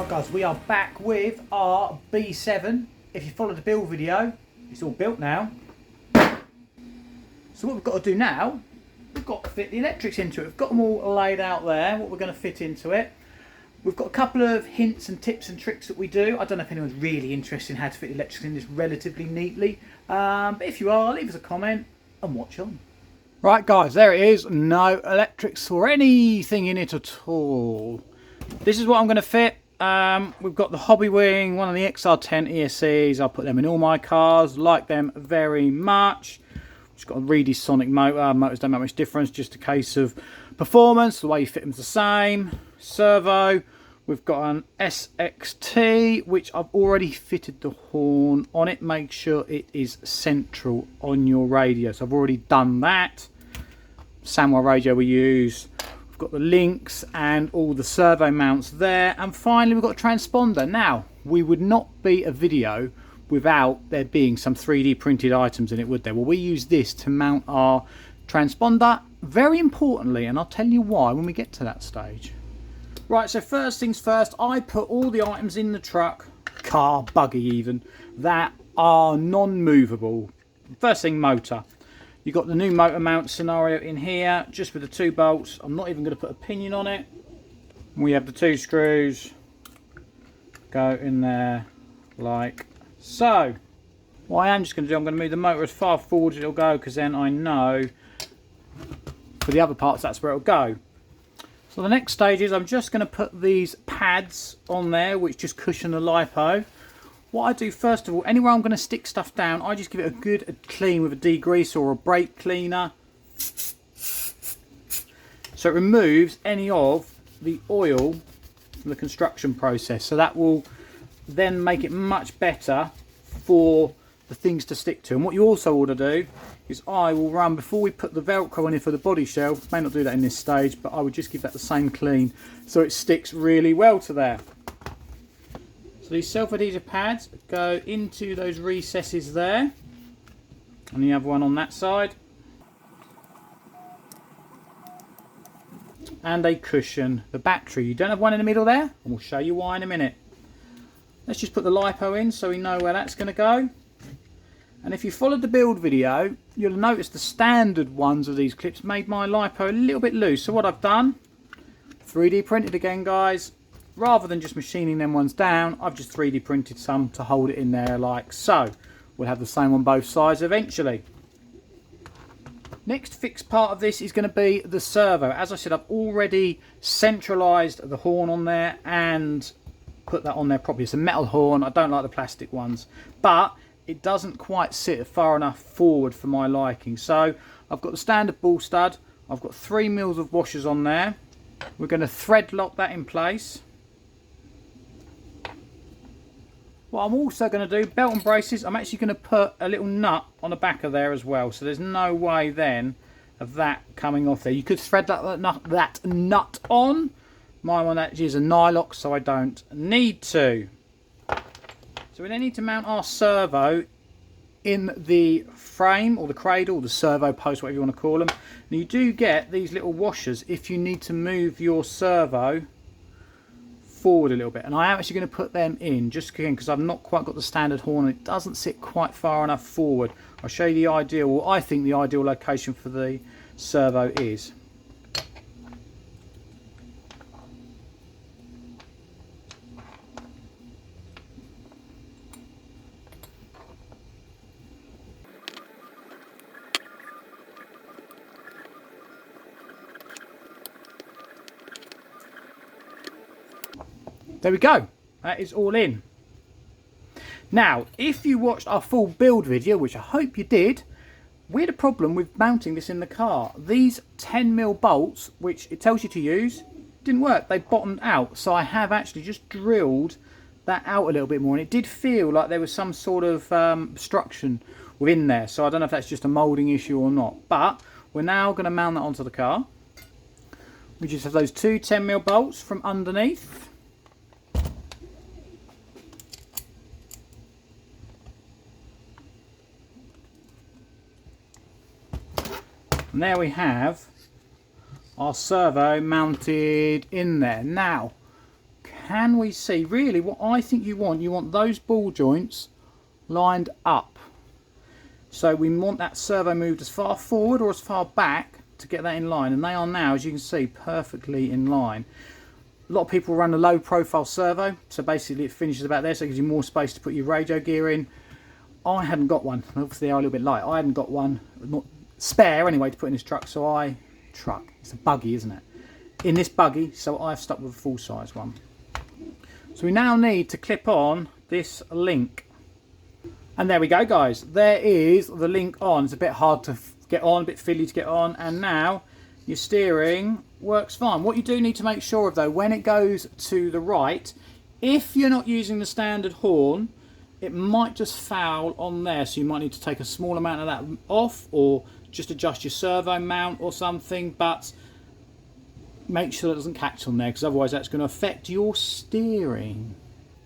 Right guys, we are back with our B7. If you followed the build video, it's all built now. So what we've got to do now, we've got to fit the electrics into it. We've got them all laid out there, what we're going to fit into it. We've got a couple of hints and tips and tricks that we do. I don't know if anyone's really interested in how to fit the electrics in this relatively neatly. But if you are, leave us a comment and watch on. Right guys, there it is. No electrics or anything in it at all. This is what I'm going to fit. We've got the Hobby Wing, one of the XR10 ESCs. I'll put them in all my cars. Like them very much. Just got a Reedy Sonic motor. Motors don't make much difference. Just a case of performance. The way you fit them is the same. Servo. We've got an SXT, which I've already fitted the horn on it. Make sure it is central on your radio. So I've already done that. Samurai radio we use. We've got the links and all the servo mounts there. And finally we've got a transponder. Now, we would not be a video without there being some 3D printed items in it, would there? Well, we use this to mount our transponder, very importantly, and I'll tell you why when we get to that stage. Right, so first things first, I put all the items in the truck, car, buggy even, that are non-movable. First thing, motor. You've got the new motor mount scenario in here, just with the 2 bolts. I'm not even going to put a pinion on it. We have the 2 screws, go in there like so. What I am just going to do, I'm going to move the motor as far forward as it'll go, because then I know for the other parts that's where it'll go. So the next stage is I'm just going to put these pads on there, which just cushion the lipo. What I do first of all, anywhere I'm going to stick stuff down, I just give it a good clean with a degreaser or a brake cleaner. So it removes any of the oil from the construction process. So that will then make it much better for the things to stick to. And what you also ought to do is I will run, before we put the Velcro in here for the body shell, may not do that in this stage, but I would just give that the same clean so it sticks really well to there. So these self-adhesive pads go into those recesses there, and you have one on that side, and they cushion the battery. You don't have one in the middle there, and we'll show you why in a minute. Let's just put the lipo in so we know where that's going to go. And if you followed the build video, you'll notice the standard ones of these clips made my lipo a little bit loose. So what I've done, 3D printed again guys, rather than just machining them ones down, I've just 3D printed some to hold it in there like so. We'll have the same on both sides eventually. Next fixed part of this is going to be the servo. As I said, I've already centralised the horn on there and put that on there properly. It's a metal horn. I don't like the plastic ones, but it doesn't quite sit far enough forward for my liking. So I've got the standard ball stud. I've got 3 mils of washers on there. We're going to thread lock that in place. What I'm also going to do, belt and braces, I'm actually going to put a little nut on the back of there as well. So there's no way then of that coming off there. You could thread that nut on. My one actually is a nylock, so I don't need to. So we then need to mount our servo in the frame or the cradle, the servo post, whatever you want to call them. Now you do get these little washers if you need to move your servo forward a little bit, and I am actually going to put them in just again because I've not quite got the standard horn and it doesn't sit quite far enough forward. I'll show you the ideal, or I think the ideal location for the servo is. There we go, that is all in. Now, if you watched our full build video, which I hope you did, we had a problem with mounting this in the car. These 10mm bolts, which it tells you to use, didn't work. They bottomed out. So I have actually just drilled that out a little bit more. And it did feel like there was some sort of obstruction within there. So I don't know if that's just a moulding issue or not. But we're now going to mount that onto the car. We just have those 2 10mm bolts from underneath. And there we have our servo mounted in there. Now, can we see really what I think you want those ball joints lined up. So we want that servo moved as far forward or as far back to get that in line, and they are now, as you can see, perfectly in line. A lot of people run a low profile servo, so basically it finishes about there, so it gives you more space to put your radio gear in. I hadn't got one, obviously they are a little bit light. I hadn't got one, not spare anyway, to put in this truck, so it's a buggy, isn't it? In this buggy, so I've stuck with a full size one. So we now need to clip on this link. And there we go, guys. There is the link on. It's a bit hard to get on, a bit fiddly to get on. And now your steering works fine. What you do need to make sure of though, when it goes to the right, if you're not using the standard horn, it might just foul on there. So you might need to take a small amount of that off, or just adjust your servo mount or something. But make sure it doesn't catch on there, because otherwise that's going to affect your steering.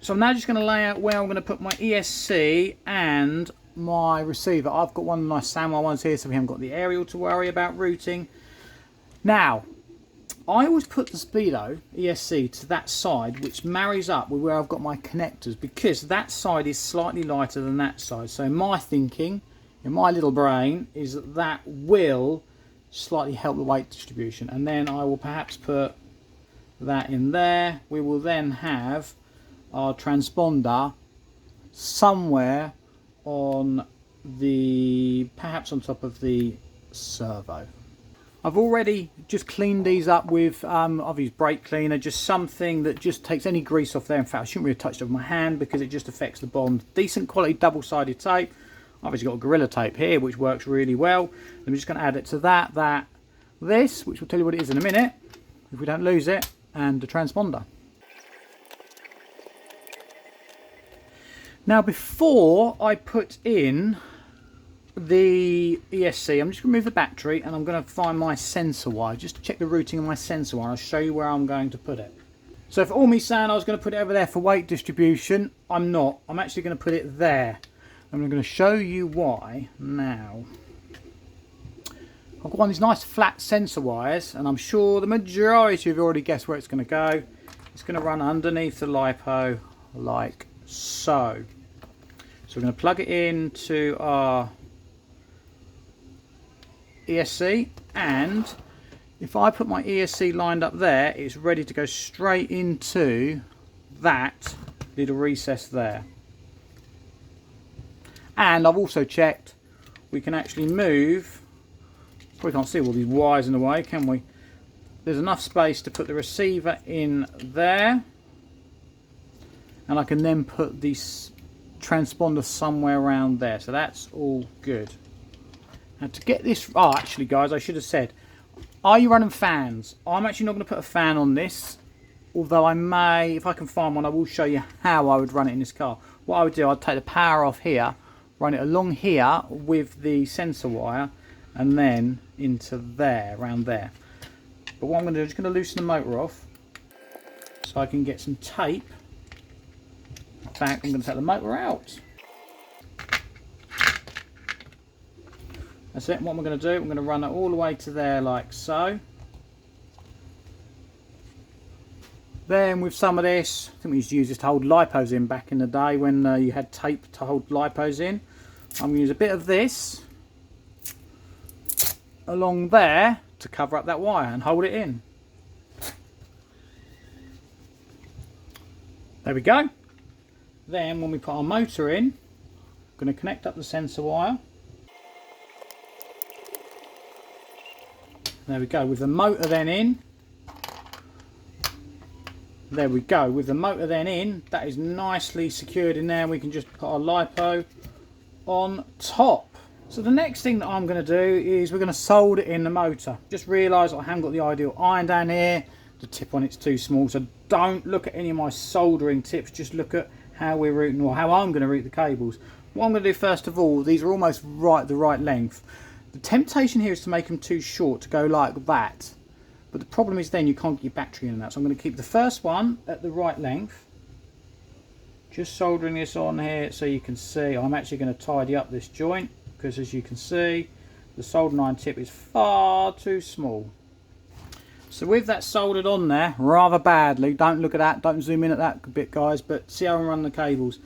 So I'm now just going to lay out where I'm going to put my ESC and my receiver. I've got one of the nice Samurai ones here, so we haven't got the aerial to worry about routing. Now, I always put the Speedo ESC to that side, which marries up with where I've got my connectors, because that side is slightly lighter than that side. So my thinking, in my little brain, is that that will slightly help the weight distribution. And then I will perhaps put that in there. We will then have our transponder somewhere on the, perhaps on top of the servo. I've already just cleaned these up with, I've used brake cleaner, just something that just takes any grease off there. In fact, I shouldn't really touch it with my hand because it just affects the bond. Decent quality double-sided tape. I've obviously got Gorilla tape here, which works really well. I'm just going to add it to this, which will tell you what it is in a minute, if we don't lose it, and the transponder. Now, before I put in the ESC, I'm just going to remove the battery and I'm going to find my sensor wire, just to check the routing of my sensor wire. I'll show you where I'm going to put it. So for all me saying I was going to put it over there for weight distribution, I'm not. I'm actually going to put it there. I'm going to show you why now. I've got one of these nice flat sensor wires, and I'm sure the majority of you already guessed where it's going to go. It's going to run underneath the LiPo like so. So we're going to plug it into our ESC, and if I put my ESC lined up there, it's ready to go straight into that little recess there. And I've also checked we can actually move, probably can't see all these wires in the way, can we? There's enough space to put the receiver in there, and I can then put this transponder somewhere around there, so that's all good. Now to get this, oh actually guys, I should have said, are you running fans? I'm actually not going to put a fan on this, although I may, if I can find one, I will show you how I would run it in this car. What I would do, I'd take the power off here, run it along here with the sensor wire, and then into there, around there. But what I'm going to do, I'm just going to loosen the motor off so I can get some tape. In fact, I'm going to take the motor out. That's it. What I'm going to do, I'm going to run it all the way to there like so. Then with some of this, I think we used to use this to hold lipos in back in the day when you had tape to hold lipos in. I'm going to use a bit of this along there to cover up that wire and hold it in. There we go. Then when we put our motor in, I'm going to connect up the sensor wire. There we go, with the motor then in. There we go, with the motor then in, that is nicely secured in there. We can just put our LiPo on top. So the next thing that I'm going to do is we're going to solder in the motor. Just realised I haven't got the ideal iron down here. The tip on it's too small, so don't look at any of my soldering tips. Just look at how we're routing, or how I'm going to route the cables. What I'm going to do first of all, these are almost the right length. The temptation here is to make them too short, to go like that. But the problem is then you can't get your battery in that. So I'm going to keep the first one at the right length. Just soldering this on here so you can see. I'm actually going to tidy up this joint, because as you can see, the soldering iron tip is far too small. So with that soldered on there rather badly, don't look at that, don't zoom in at that bit guys, but see how I'm running the cables.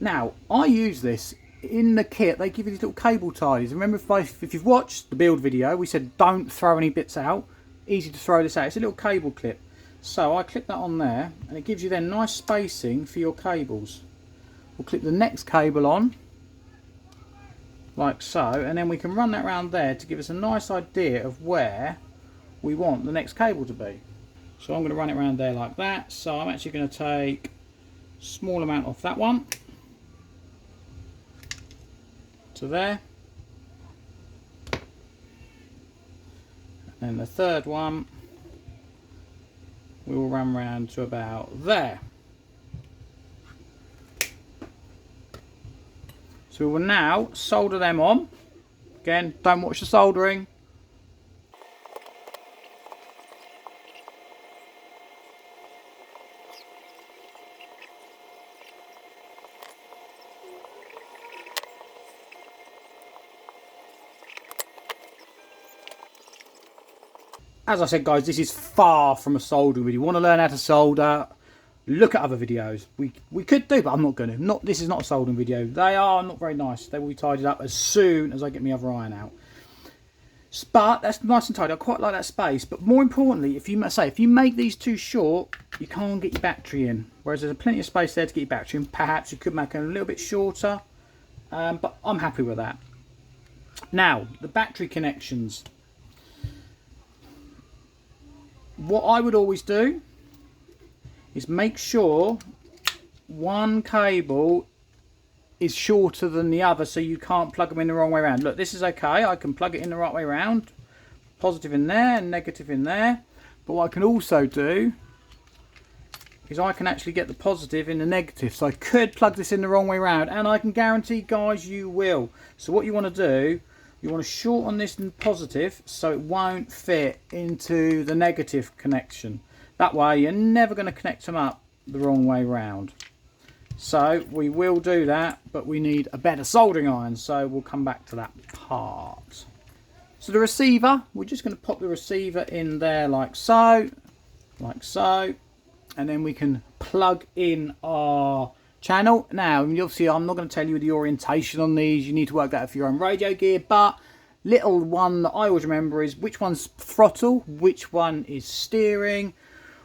Now I use this in the kit, they give you these little cable ties. Remember if you've watched the build video, we said don't throw any bits out, easy to throw this out. It's a little cable clip. So I clip that on there and it gives you then nice spacing for your cables. We'll clip the next cable on like so, and then we can run that around there to give us a nice idea of where we want the next cable to be. So I'm going to run it around there like that. So I'm actually going to take a small amount off that one to there, and the third one we will run round to about there. So we will now solder them on. Again, don't watch the soldering. As I said guys, this is far from a soldering video. You want to learn how to solder, look at other videos. We could do, but I'm not going to. This is not a soldering video. They are not very nice. They will be tidied up as soon as I get my other iron out. But that's nice and tidy. I quite like that space. But more importantly, if you make these too short, you can't get your battery in. Whereas there's plenty of space there to get your battery in. Perhaps you could make them a little bit shorter. But I'm happy with that. Now, the battery connections. What I would always do is make sure one cable is shorter than the other so you can't plug them in the wrong way around. Look, this is okay. I can plug it in the right way around. Positive in there and negative in there. But what I can also do is I can actually get the positive in the negative. So I could plug this in the wrong way around, and I can guarantee guys you will. So what you want to do, you want to shorten this in positive so it won't fit into the negative connection. That way you're never going to connect them up the wrong way round. So we will do that, but we need a better soldering iron, so we'll come back to that part. So the receiver, we're just going to pop the receiver in there like so, and then we can plug in our channel. Now obviously I'm not going to tell you the orientation on these, you need to work that out for your own radio gear, but little one that I always remember is which one's throttle, which one is steering.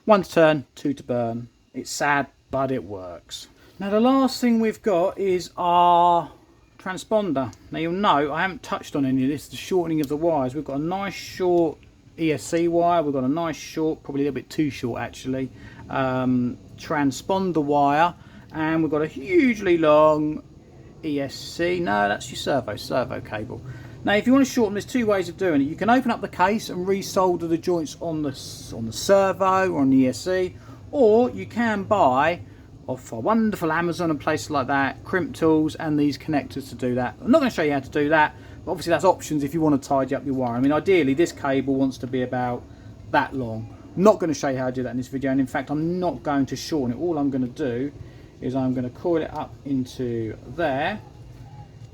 1 to turn, 2 to burn. It's sad, but it works. Now the last thing we've got is our transponder. Now you'll know I haven't touched on any of this, the shortening of the wires. We've got a nice short ESC wire, we've got a nice short, probably a little bit too short actually, transponder wire, and we've got a hugely long ESC. No, that's your servo cable. Now if you want to shorten, there's two ways of doing it. You can open up the case and resolder the joints on the servo or on the ESC, or you can buy off a wonderful Amazon and places like that crimp tools and these connectors to do that. I'm not going to show you how to do that, but obviously that's options if you want to tidy up your wire. I mean ideally this cable wants to be about that long. I'm not going to show you how to do that in this video, and in fact I'm not going to shorten it. All I'm going to do is I'm going to coil it up into there,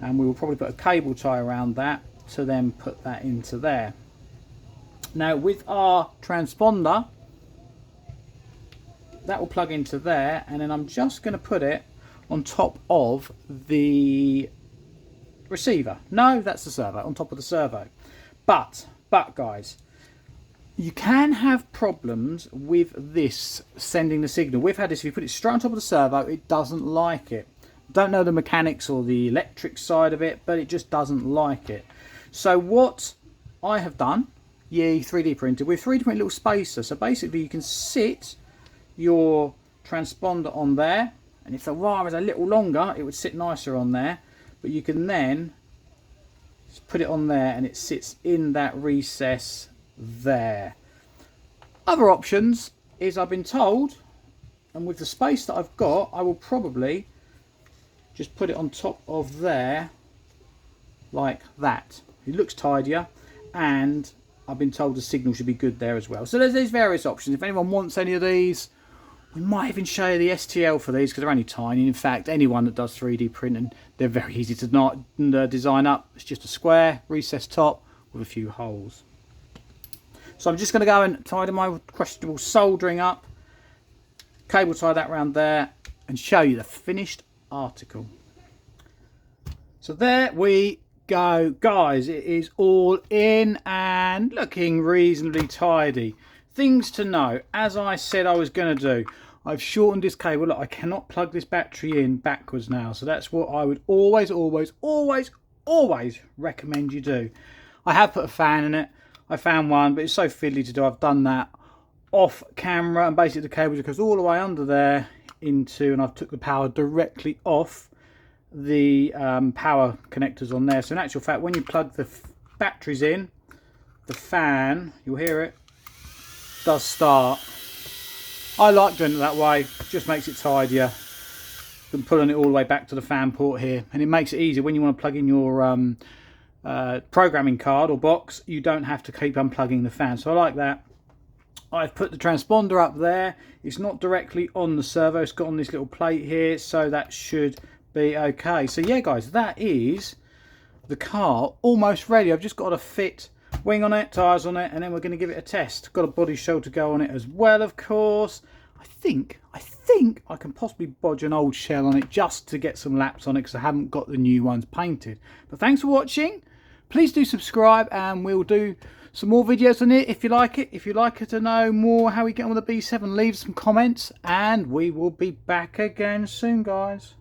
and we will probably put a cable tie around that to then put that into there. Now with our transponder, that will plug into there, and then I'm just going to put it on top of the receiver. No, that's the servo, on top of the servo. But guys, you can have problems with this sending the signal. We've had this, if you put it straight on top of the servo, it doesn't like it. Don't know the mechanics or the electric side of it, but it just doesn't like it. So what I have done, 3D printed with 3 different little spacers. So basically you can sit your transponder on there, and if the wire is a little longer it would sit nicer on there, but you can then just put it on there and it sits in that recess there. Other options is, I've been told, and with the space that I've got, I will probably just put it on top of there like that. It looks tidier, and I've been told the signal should be good there as well. So there's various options. If anyone wants any of these, we might even show you the STL for these because they're only tiny. In fact, anyone that does 3D printing, they're very easy to design up. It's just a square recessed top with a few holes. So I'm just going to go and tidy my questionable soldering up, cable tie that around there, and show you the finished article. So there we go, guys. It is all in and looking reasonably tidy. Things to know, as I said I was going to do, I've shortened this cable. Look, I cannot plug this battery in backwards now, so that's what I would always recommend you do. I have put a fan in it. I found one, but it's so fiddly to do. I've done that off camera, and basically the cable just goes all the way under there into, and I've took the power directly off the power connectors on there. So in actual fact, when you plug the batteries in, the fan, you'll hear it, does start. I like doing it that way, just makes it tidier than pulling it all the way back to the fan port here, and it makes it easier when you want to plug in your programming card or box. You don't have to keep unplugging the fan, so I like that. I've put the transponder up there. It's not directly on the servo, it's got on this little plate here, so that should be okay. So yeah guys, that is the car almost ready. I've just got to fit wing on it, tyres on it, and then we're going to give it a test. Got a body shell to go on it as well, of course. I think I can possibly bodge an old shell on it just to get some laps on it, because I haven't got the new ones painted. But thanks for watching. Please do subscribe, and we'll do some more videos on it if you like it. If you'd like to know more how we get on with the B7, leave some comments, and we will be back again soon, guys.